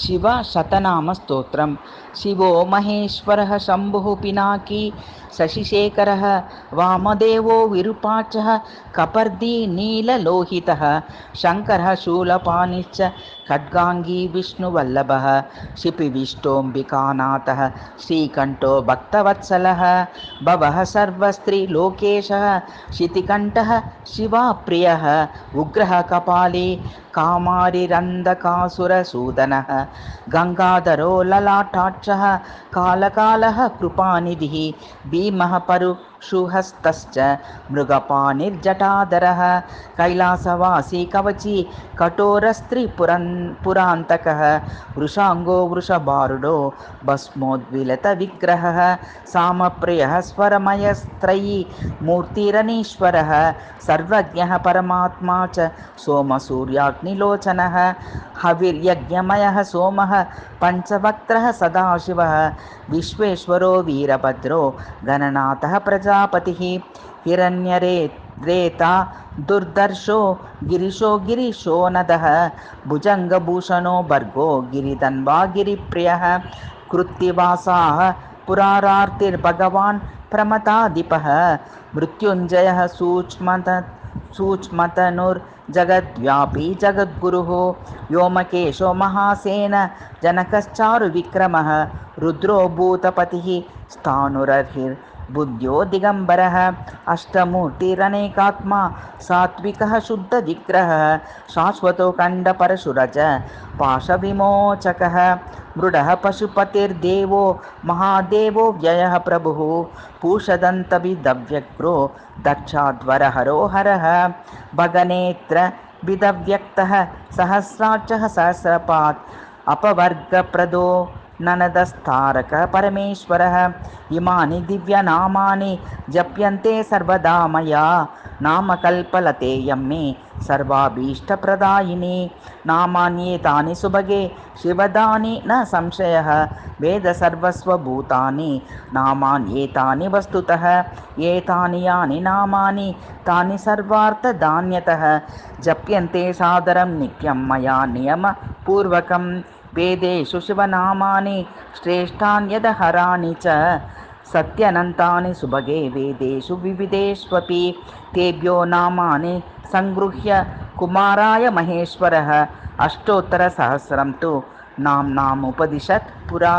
शिव शतनामस्तोत्रम्। शिवो महेश्वरः शम्भुः पिनाकी शशिशेखरः वामदेवो विरूपाक्षः कपर्दी नीललोहितः शङ्करः शूलपाणिश्च खड्गाङ्गी विष्णुवल्लभः शिपिविष्टोऽम्बिकानाथः श्रीकण्ठो भक्तवत्सलः भवः सर्वस्त्रीलोकेशः शितिकण्ठः शिवाप्रियः उग्रः कपाली कामारिरन्धकासुरसूदनः गङ्गाधरो ललाटाक्षः कालकालः कृपानिधिः भीमः परुशुहस्तश्च मृगपाणिर्जटाधरः कैलासवासी कवची कठोरस्त्रिपुरान्तकः वृषाङ्गो वृषभारुडो भस्मोद्विलतविग्रहः सामप्रियः स्वरमयस्त्रयी मूर्तिरनीश्वरः सर्वज्ञः परमात्मा च सोमसूर्याग्निलोचनः हविर्यज्ञमयः सोमः पञ्चवक्त्रः सदाशिवः विश्वेश्वरो वीरभद्रो गणनाथः प्रजापतिः हिरण्यरेता दुर्धर्षो गिरिशो गिरिशोनदः भुजङ्गभूषणो भर्गो गिरिधन्वा गिरिप्रियः कृत्तिवासाः पुरारार्तिर्भगवान् प्रमथाधिपः मृत्युञ्जयः सूक्ष्मतनुर्जगद्व्यापी जगद्गुरुः व्योमकेशो महासेन जनकश्चारुविक्रमः रुद्रो भूतपतिः स्थाणुरर्हिर्बुद्ध्यो दिगम्बरः अष्टमूर्तिरनेकात्मा सात्विकः शुद्धविग्रहः शाश्वतो खण्डपरशुरज पाशविमोचकः मृडः पशुपतिर्देवो महादेवो व्ययः प्रभुः पूषदन्तविदव्यग्रो दक्षाध्वरहरो हरः भगनेत्र विदव्यक्तः सहस्राक्षः सहस्रपात् अपवर्गप्रदो ननदस्तारक परमेश्वरः इमानि दिव्यनामानि जप्यन्ते सर्वदा मया नामकल्पलतेयं मे सर्वाभीष्टप्रदायिनी नामान्येतानि सुभगे शिवदानि न संशयः वेद सर्वस्वभूतानि नामान्येतानि वस्तुतः एतानि यानि नामानि तानि सर्वार्थदान्यतः जप्यन्ते सादरं नित्यं मया नियमपूर्वकं वेदेषु शिवनामानि श्रेष्ठान्यदहराणि च सत्यनन्तानि सुभगे वेदेषु विविधेष्वपि तेभ्यो नामानि संगृह्य कुमाराय महेश्वरः अष्टोत्तरसहस्रं तु नाम्नामुपदिशत् पुरा।